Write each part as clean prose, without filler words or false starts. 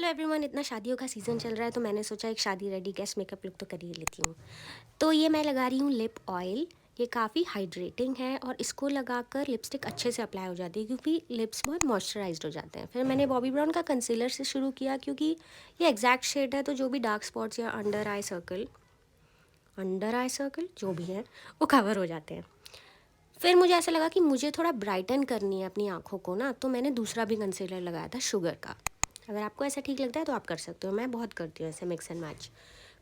Hello everyone, इतना शादियों का सीज़न चल रहा है तो मैंने सोचा एक शादी रेडी गेस्ट मेकअप लुक तो कर ही लेती हूँ। तो ये मैं लगा रही हूँ लिप ऑयल। ये काफ़ी हाइड्रेटिंग है और इसको लगाकर लिपस्टिक अच्छे से अप्लाई हो जाती है क्योंकि लिप्स बहुत मॉइस्चराइज्ड हो जाते हैं। फिर मैंने बॉबी ब्राउन का कंसीलर से शुरू किया क्योंकि ये एग्जैक्ट शेड है, तो जो भी डार्क स्पॉट्स या अंडर आई सर्कल जो भी है वो कवर हो जाते हैं। फिर मुझे ऐसा लगा कि मुझे थोड़ा ब्राइटन करनी है अपनी आँखों को ना, तो मैंने दूसरा भी कंसीलर लगाया था शुगर का। अगर आपको ऐसा ठीक लगता है तो आप कर सकते हो, मैं बहुत करती हूँ ऐसे मिक्स एंड मैच,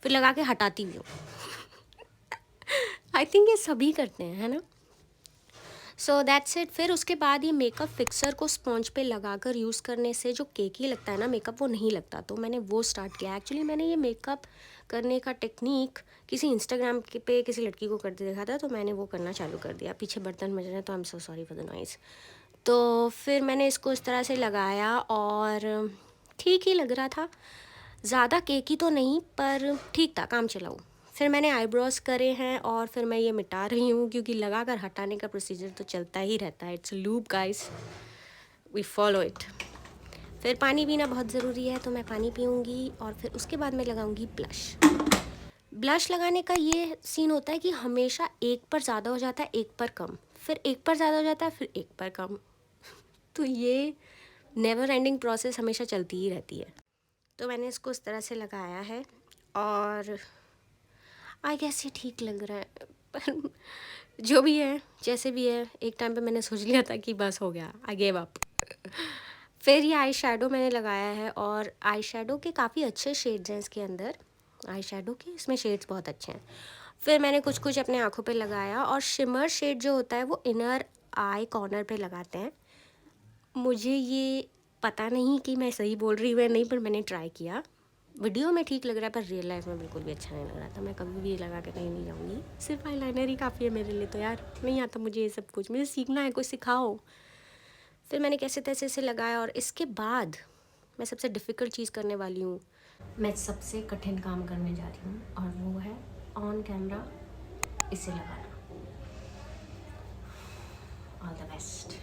फिर लगा के हटाती भी हूँ। आई थिंक ये सभी करते हैं, है ना। So that's it. फिर उसके बाद ये मेकअप फिक्सर को स्पॉन्ज पे लगाकर यूज़ करने से जो केकी लगता है ना मेकअप, वो नहीं लगता, तो मैंने वो स्टार्ट किया। एक्चुअली मैंने ये मेकअप करने का टेक्निक किसी इंस्टाग्राम के पे किसी लड़की को करते देखा था, तो मैंने वो करना चालू कर दिया। पीछे बर्तन बज रहे हैं तो I am so sorry for the noise. तो फिर मैंने इसको इस तरह से लगाया और ठीक ही लग रहा था, ज़्यादा केकी तो नहीं पर ठीक था, काम चलाऊ। फिर मैंने आईब्रोज करे हैं और फिर मैं ये मिटा रही हूँ क्योंकि लगा कर हटाने का प्रोसीजर तो चलता ही रहता है। It's loop guys, we follow it. फिर पानी पीना बहुत ज़रूरी है तो मैं पानी पीऊँगी और फिर उसके बाद मैं लगाऊँगी ब्लश। ब्लश लगाने का ये सीन होता है कि हमेशा एक पर ज़्यादा हो जाता है, एक पर कम, फिर एक पर ज़्यादा हो जाता है, फिर एक पर कम। तो ये नेवर एंडिंग प्रोसेस हमेशा चलती ही रहती है। तो मैंने इसको इस तरह से लगाया है और आई गेस ये ठीक लग रहा है। पर जो भी है, जैसे भी है, एक टाइम पे मैंने सोच लिया था कि बस हो गया, आई गिव अप। फिर ये आई शेडो मैंने लगाया है और आई शेडो के काफ़ी अच्छे शेड्स हैं इसके अंदर। आई शेडो के इसमें शेड्स बहुत अच्छे हैं। फिर मैंने कुछ कुछ अपने आँखों पे लगाया और शिमर शेड जो होता है वो इनर आई कॉर्नर पे लगाते हैं। मुझे ये पता नहीं कि मैं सही बोल रही हूँ या नहीं, पर मैंने ट्राई किया। वीडियो में ठीक लग रहा है पर रियल लाइफ में बिल्कुल भी अच्छा नहीं लग रहा था। मैं कभी भी ये लगा के कहीं नहीं जाऊँगी, सिर्फ आईलाइनर ही काफ़ी है मेरे लिए। तो यार नहीं आता मुझे ये सब कुछ, मुझे सीखना है, कुछ सिखाओ। फिर मैंने कैसे तैसे से लगाया और इसके बाद मैं सबसे डिफ़िकल्ट चीज़ करने वाली हूँ। मैं सबसे कठिन काम करने जा रही हूँ और वो है ऑन कैमरा इसे लगाना। All the best.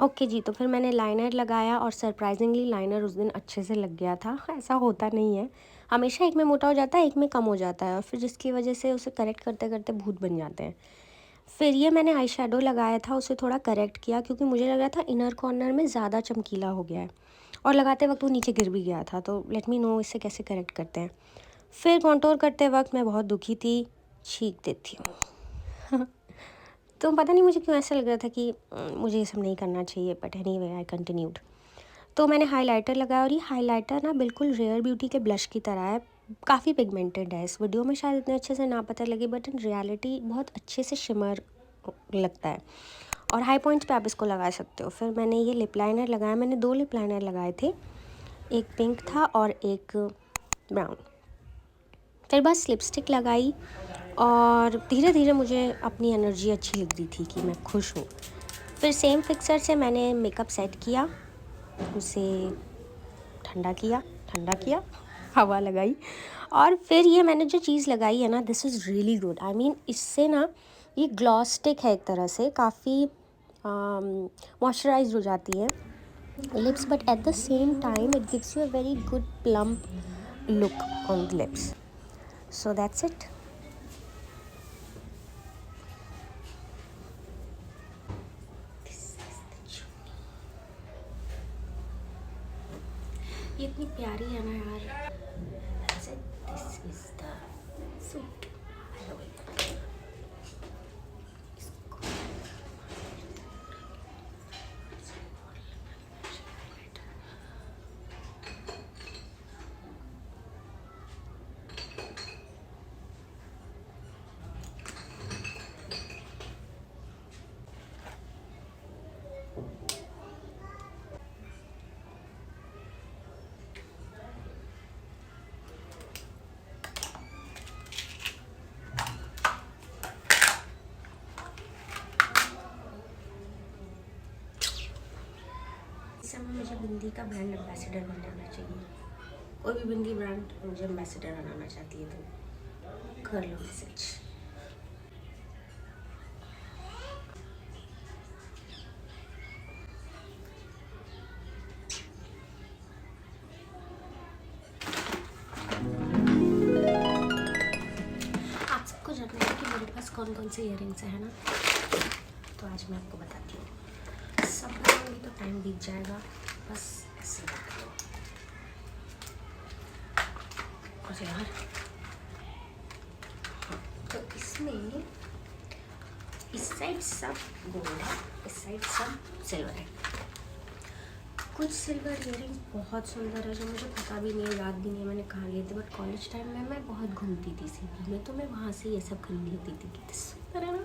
ओके जी, तो फिर मैंने लाइनर लगाया और सरप्राइजिंगली लाइनर उस दिन अच्छे से लग गया था। ऐसा होता नहीं है, हमेशा एक में मोटा हो जाता है, एक में कम हो जाता है और फिर जिसकी वजह से उसे करेक्ट करते करते भूत बन जाते हैं। फिर ये मैंने आई शेडो लगाया था, उसे थोड़ा करेक्ट किया क्योंकि मुझे लग रहा था इनर कॉर्नर में ज़्यादा चमकीला हो गया है और लगाते वक्त वो नीचे गिर भी गया था। तो लेट मी नो इसे कैसे करेक्ट करते हैं। फिर कॉन्टोर करते वक्त मैं बहुत दुखी थी, छींक देती हूँ। तो पता नहीं मुझे क्यों ऐसा लग रहा था कि मुझे ये सब नहीं करना चाहिए, बट एनीवे आई कंटिन्यूड। तो मैंने हाइलाइटर लगाया और ये हाइलाइटर ना बिल्कुल रेयर ब्यूटी के ब्लश की तरह है, काफ़ी पिगमेंटेड है। इस वीडियो में शायद इतने अच्छे से ना पता लगे, बट इन रियलिटी बहुत अच्छे से शिमर लगता है और हाई पॉइंट्स पे आप इसको लगा सकते हो। फिर मैंने ये लिप लाइनर लगाया, मैंने 2 लिप लाइनर लगाए थे, एक पिंक था और एक ब्राउन। फिर बस लिपस्टिक लगाई और धीरे धीरे मुझे अपनी एनर्जी अच्छी लग रही थी कि मैं खुश हूँ। फिर सेम फिक्सर से मैंने मेकअप सेट किया, उसे ठंडा किया, हवा लगाई और फिर ये मैंने जो चीज़ लगाई है ना, this is really good. I mean इससे ना ये ग्लॉस स्टिक है एक तरह से, काफ़ी मॉइस्चराइज हो जाती है lips, but at the same time it gives you a very good plump look on the lips. So that's it. ये इतनी प्यारी है ना यार। That's it. This is the suit. By the way. इस समय मुझे बिंदी का ब्रांड एम्बेसडर बनाना चाहिए। कोई भी बिंदी ब्रांड मुझे एम्बेसडर बनाना चाहती है तो कर लो मैसेज। कौन कौन से इयररिंग्स है ना, तो आज मैं आपको बताती हूँ। सब बनाऊंगी तो टाइम बीत जाएगा, बस ऐसे रख लो। और यार हाँ, तो इसमें इस साइड सब गोल्ड है, इस साइड सब सिल्वर है। कुछ सिल्वर इयररिंग्स बहुत सुंदर है जो मुझे पता भी नहीं है, याद भी नहीं है मैंने कहाँ लिए थे, बट कॉलेज टाइम में मैं बहुत घूमती थी सिटी में, तो मैं वहाँ से ये सब खरीद लेती थी। कितने सुंदर है ना,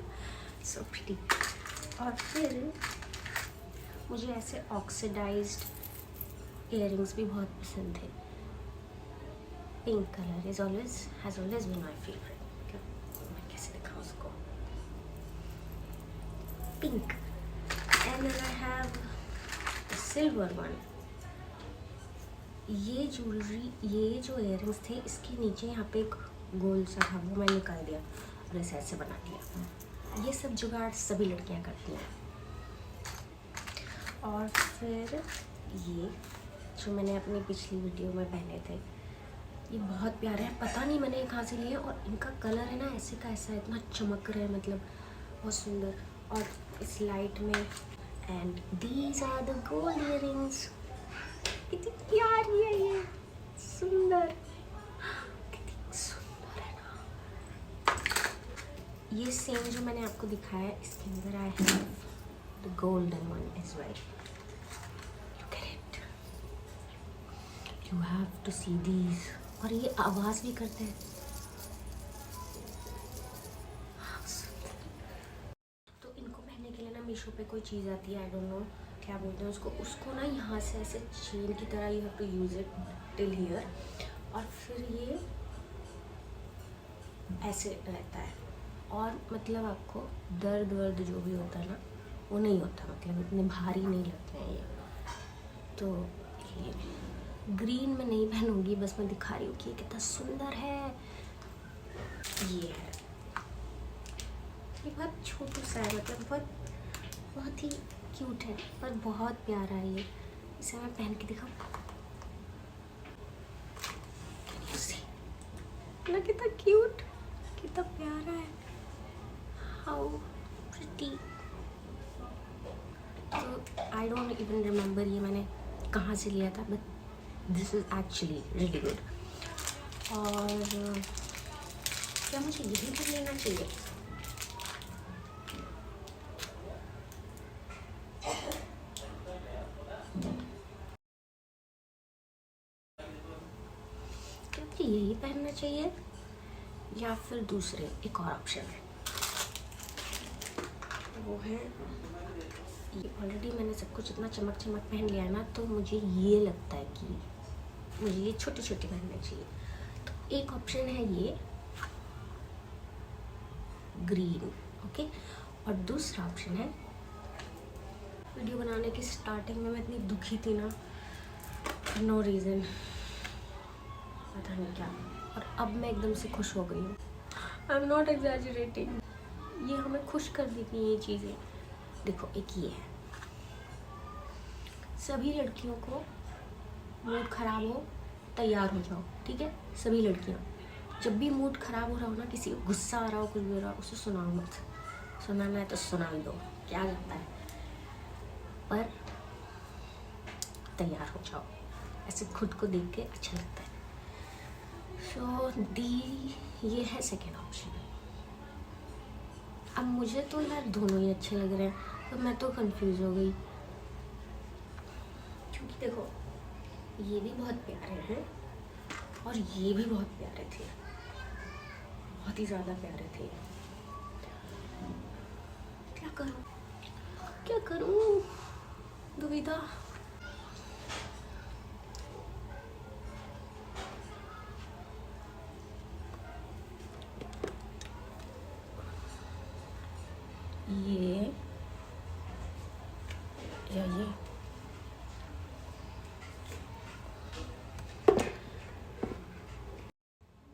सो प्रिटी। और फिर मुझे ऐसे ऑक्सीडाइज्ड इयररिंग्स भी बहुत पसंद थे। Pink colour has always been my favourite. मैं कैसे दिखाऊँ उसको, pink. And then I have silver one. ये ज्वेलरी, ये जो इयररिंग्स थे इसके नीचे यहाँ पे एक गोल सा था, वो मैं निकाल दिया और इसे ऐसे बना दिया। ये सब जुगाड़ सभी लड़कियाँ करती हैं। और फिर ये जो मैंने अपनी पिछली वीडियो में पहने थे, ये बहुत प्यारे हैं, पता नहीं मैंने कहाँ से लिए। और इनका कलर है ना ऐसे का ऐसा, इतना चमक रहा है, मतलब बहुत सुंदर। और इस लाइट में, and these are the gold earrings. कितनी प्यारी है ये, सुंदर, कितनी सुंदर है ना। ये सेम जो मैंने आपको दिखाया है, इसके अंदर I have the golden one as well. Look at it, you have to see these. और ये आवाज़ भी करते हैं। तो इनको पहनने के लिए ना मीशो पे कोई चीज़ आती है, आई डोंट नो क्या बोलते हैं उसको ना यहाँ से ऐसे चेन की तरह you have to use it till here, और फिर ये ऐसे रहता है। और मतलब आपको दर्द वर्द जो भी होता है ना वो नहीं होता, मतलब इतने भारी नहीं लगते हैं ये। तो ये ग्रीन में नहीं पहनूंगी, बस मैं दिखा रही हूँ कि ये कितना सुंदर है। ये है, ये बहुत छोटू सा है, मतलब बहुत ही क्यूट है, पर बहुत प्यारा है ये। इसे मैं पहन के दिखाऊँ ना, कितना क्यूट, कितना प्यारा है, हाउ प्रिटी। तो आई डोंट इवन रिमेम्बर ये मैंने कहाँ से लिया था, but this is actually really good. और क्या मुझे यही कर लेना चाहिए? क्या मुझे यही पहनना चाहिए या फिर दूसरे एक और ऑप्शन है, वो है ये। ऑलरेडी मैंने सब कुछ इतना चमक चमक पहन लिया है ना, तो मुझे ये लगता है कि मुझे ये छोटे छोटे पहनने चाहिए। तो एक ऑप्शन है ये ग्रीन, ओके। और दूसरा ऑप्शन है, वीडियो बनाने की स्टार्टिंग में मैं इतनी दुखी थी ना, नो रीज़न, पता नहीं क्या, और अब मैं एकदम से खुश हो गई हूँ। आई एम नॉट एग्जैजरेटिंग, ये हमें खुश कर देती हैं ये चीज़ें। देखो एक ये है, सभी लड़कियों को मूड ख़राब हो तैयार हो जाओ, ठीक है। सभी लड़कियाँ जब भी मूड ख़राब हो रहा हो ना, किसी को गुस्सा आ रहा हो, कुछ भी हो रहा हो, उसे सुनाओ मत। सुनाना है तो सुना ही दो, क्या लगता है, पर तैयार हो जाओ, ऐसे खुद को देख के अच्छा लगता है। सो डी, ये है सेकेंड ऑप्शन। अब मुझे तो यार दोनों ही अच्छे लग रहे हैं, तो मैं तो कंफ्यूज हो गई, क्योंकि देखो ये भी बहुत प्यारे हैं और ये भी बहुत प्यारे थे, बहुत ही ज़्यादा प्यारे थे। क्या करूँ, क्या करूँ, दुविधा। ये या ये,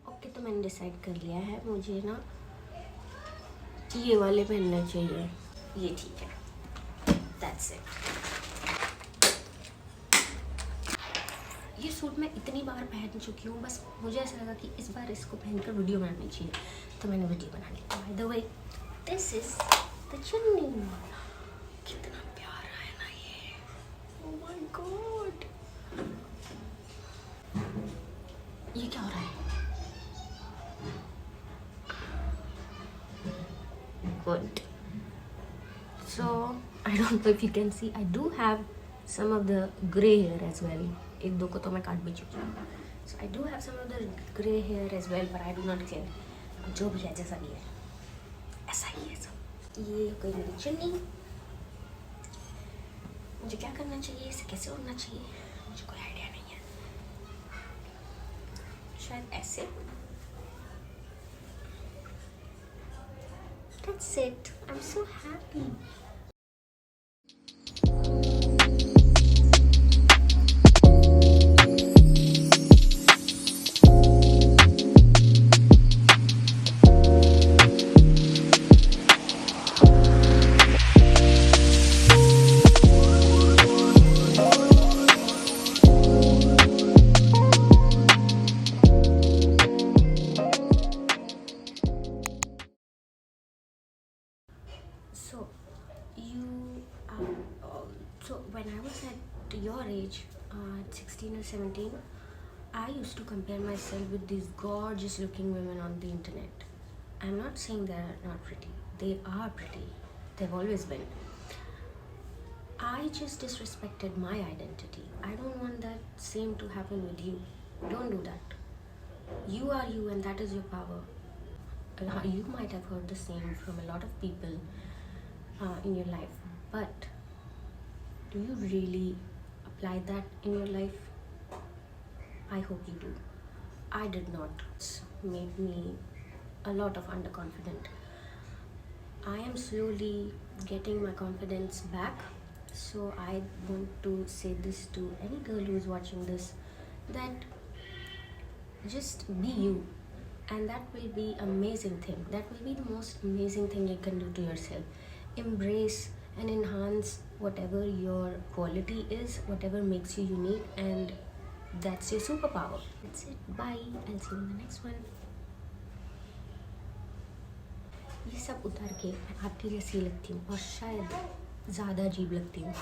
ओके। तो मैंने डिसाइड कर लिया है, मुझे ना ये वाले पहनने चाहिए, ये ठीक है, दैट्स इट। ये सूट मैं इतनी बार पहन चुकी हूँ, बस मुझे ऐसा लगा कि इस बार इसको पहनकर वीडियो बनानी चाहिए, तो मैंने वीडियो बना ली। By the way this is the चुन्नी। कितना प्यारा है ना ये, ओह माय गॉड। ये क्या हो रहा है? Good. So I don't know if you can see, I do have some of the gray hair as well. एक दो को तो मैं काट भी चुकी हूँ. So I do have some of the gray hair as well, but I do not care. जो भी है जैसा भी है ऐसा ही है सब. ये कोई मेरी चुन्नी. मुझे क्या करना चाहिए, इसे कैसे उड़ना चाहिए, मुझे कोई आइडिया नहीं है. शायद ऐसे. That's it. I'm so happy. So, so when I was at your age, 16 or 17, I used to compare myself with these gorgeous looking women on the internet. I'm not saying they're not pretty. They are pretty. They've always been. I just disrespected my identity. I don't want that same to happen with you. Don't do that. You are you, and that is your power. You might have heard the same from a lot of people in your life, but do you really apply that in your life? I hope you do. I did not. It's made me a lot of underconfident. I am slowly getting my confidence back, so I want to say this to any girl who is watching this, that just be you, and that will be amazing thing. That will be the most amazing thing you can do to yourself. Embrace and enhance whatever your quality is, whatever makes you unique, and that's your superpower. That's it. Bye. I'll see you in the next one. ये सब उतार के मैं आपकी जैसी लगती हूँ और शायद ज़्यादा अजीब लगती हूँ.